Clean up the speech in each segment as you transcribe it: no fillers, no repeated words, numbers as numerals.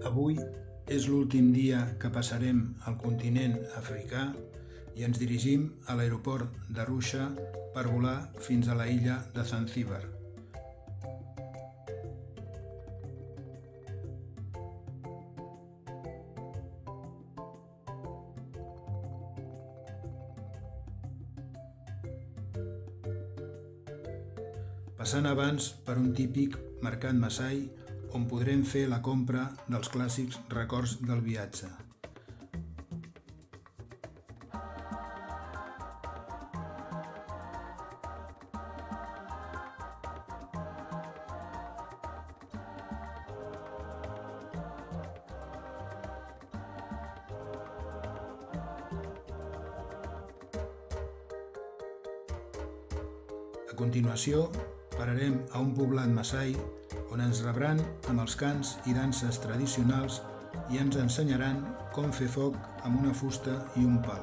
Avui és l'últim dia que passarem al continent africà i ens dirigim a l'aeroport d'Arusha per volar fins a la illa de Zanzíbar. Passant abans per un típic mercat Maasai on podrem fer la compra dels clàssics records del viatge. A continuació, pararem a un poblat Maasai on ens rebran amb els cants i danses tradicionals i ens ensenyaran com fer foc amb una fusta i un pal.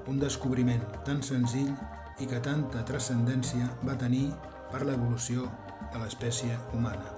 Un descobriment tan senzill i que tanta transcendència va tenir per l'evolució de l'espècie humana.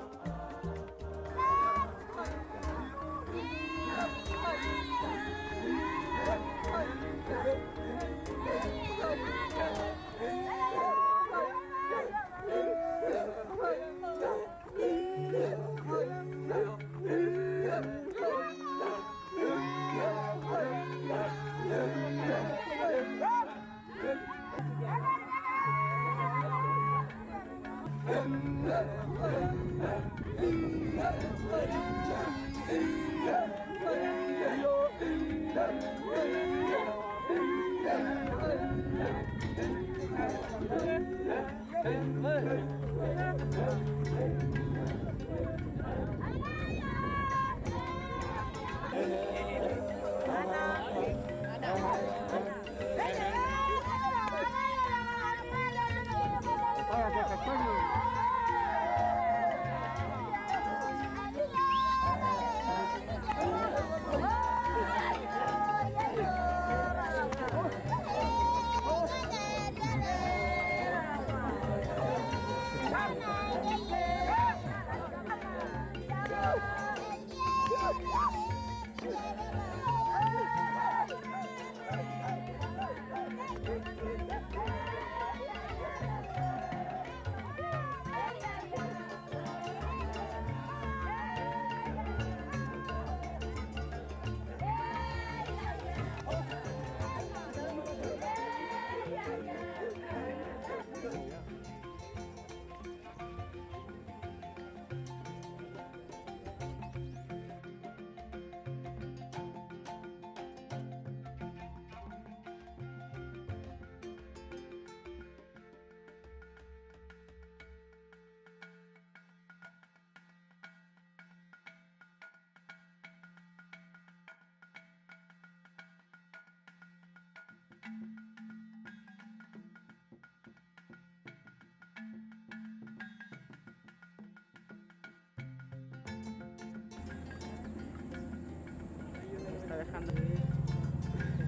Está dejando.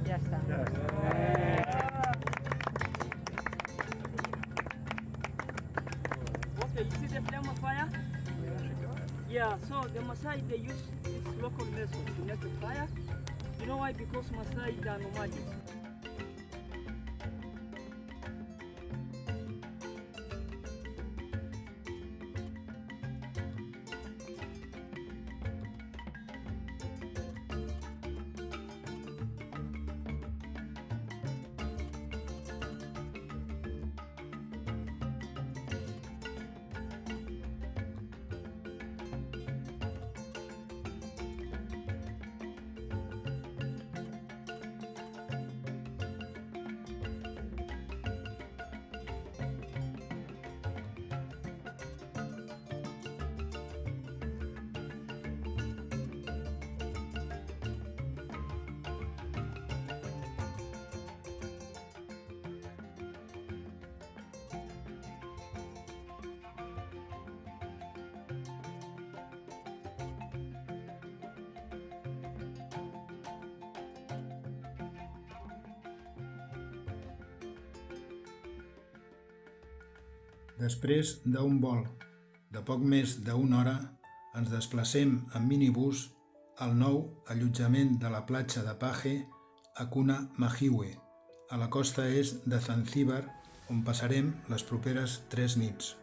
Ya está. Okay, you see the flame of fire? Yeah, so the Maasai, they use this local method to make the fire. You know why? Because Maasai are nomadic. Després d'un vol de poc més d'una hora, ens desplacem en minibús el nou allotjament de la platja de Paje a Cuna Mahiwe, a la costa est de Zanzíbar, on passarem les properes 3 nits.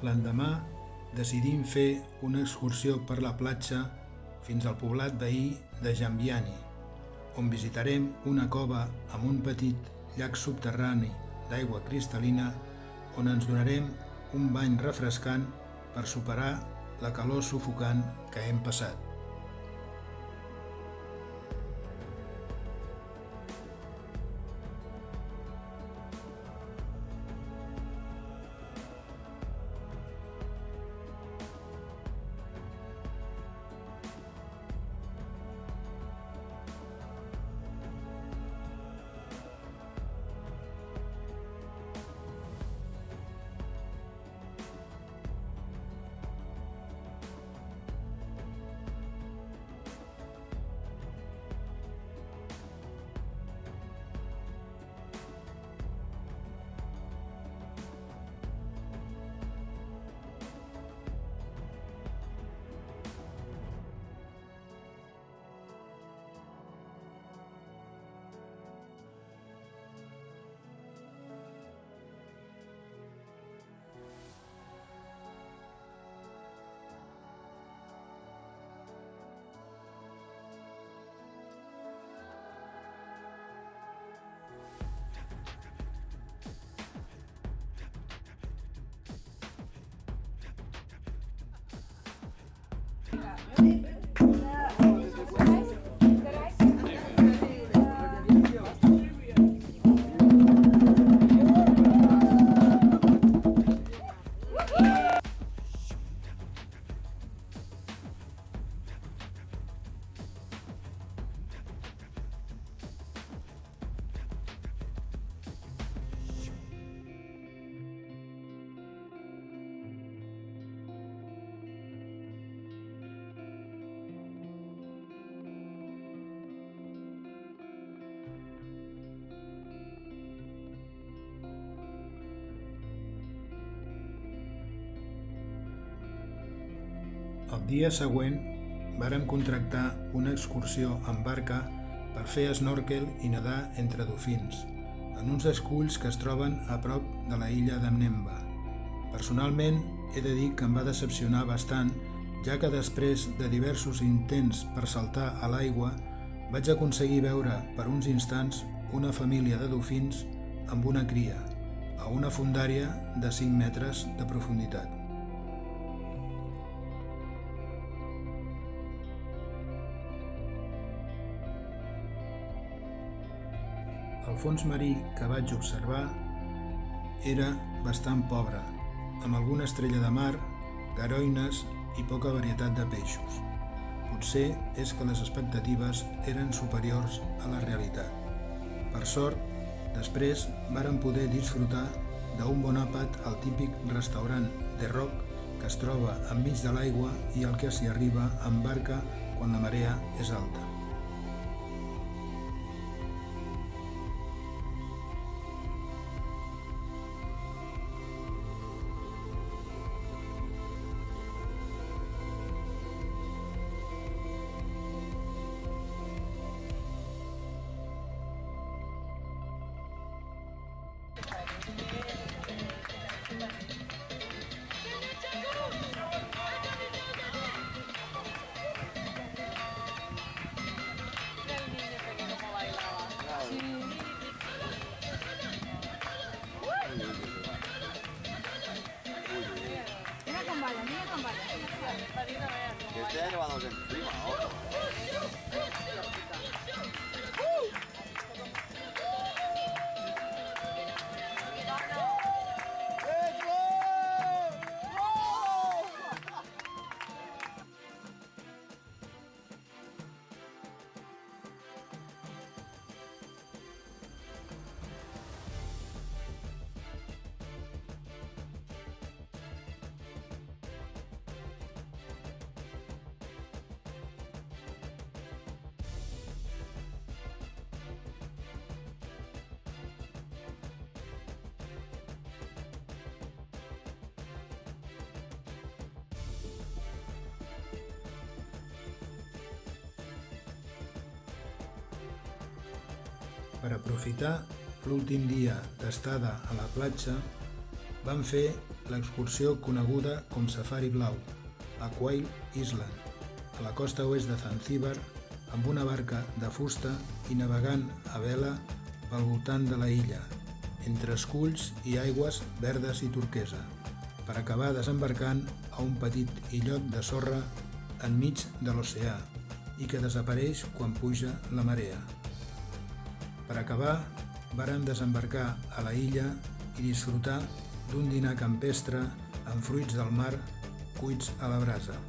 L'endemà decidim fer una excursió per la platja fins al poblat veí de Jambiani, on visitarem una cova amb un petit llac subterrani d'aigua cristal·lina on ens donarem un bany refrescant per superar la calor sufocant que hem passat. El dia següent vàrem contractar una excursió amb barca per fer snorkel i nedar entre dofins, en uns esculls que es troben a prop de la illa de Mnemba. Personalment, he de dir que em va decepcionar bastant, ja que després de diversos intents per saltar a l'aigua, vaig aconseguir veure per uns instants una família de dofins amb una cria, a una fondària de 5 metres de profunditat. El fons marí que vaig observar era bastant pobre, amb alguna estrella de mar, garoines i poca varietat de peixos. Potser és que les expectatives eren superiors a la realitat. Per sort, després vàrem poder disfrutar d'un bon àpat al típic restaurant The Rock que es troba enmig de l'aigua i al que s'hi arriba amb barca quan la marea és alta. Per aprofitar l'últim dia d'estada a la platja, vam fer l'excursió coneguda com Safari Blau a Quail Island, a la costa oest de Zanzíbar, amb una barca de fusta i navegant a vela pel voltant de la illa, entre esculls i aigües verdes i turquesa, per acabar desembarcant a un petit illot de sorra enmig de l'oceà i que desapareix quan puja la marea. Per acabar, vàrem desembarcar a la illa i disfrutar d'un dinar campestre amb fruits del mar cuits a la brasa.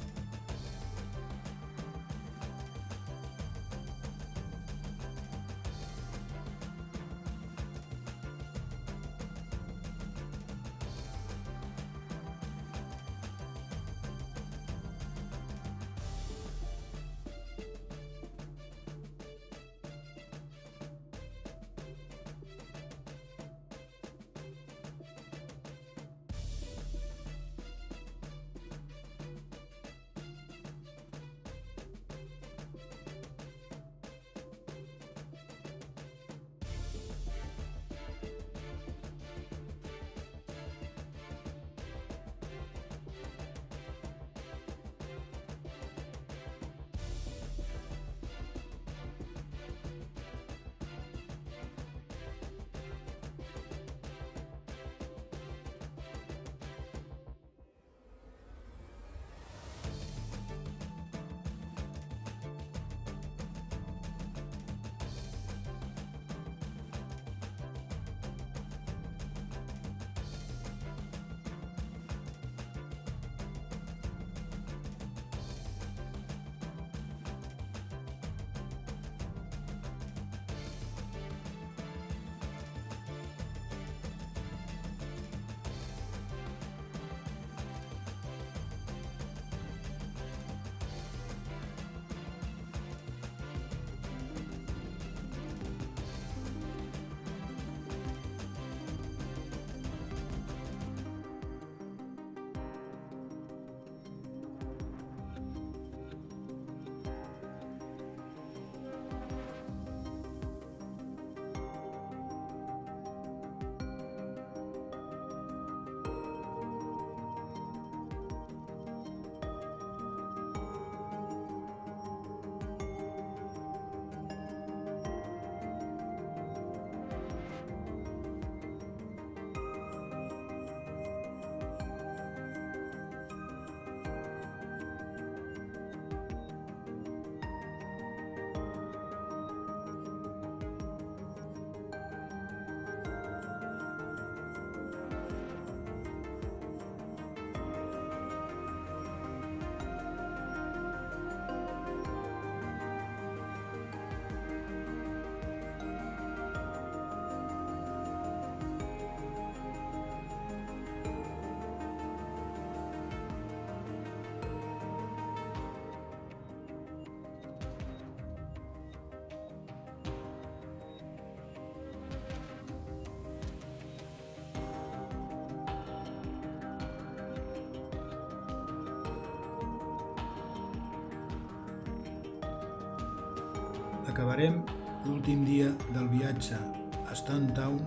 Acabarem l'últim dia del viatge a Stone Town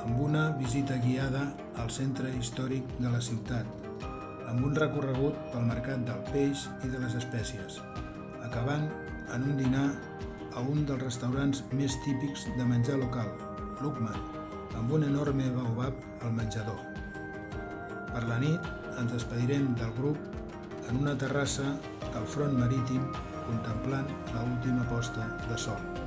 amb una visita guiada al centre històric de la ciutat, amb un recorregut pel mercat del peix i de les espècies, acabant en un dinar a un dels restaurants més típics de menjar local, Luqman, amb un enorme baobab al menjador. Per la nit ens despedirem del grup en una terrassa del front marítim contemplant l'última posta de sol.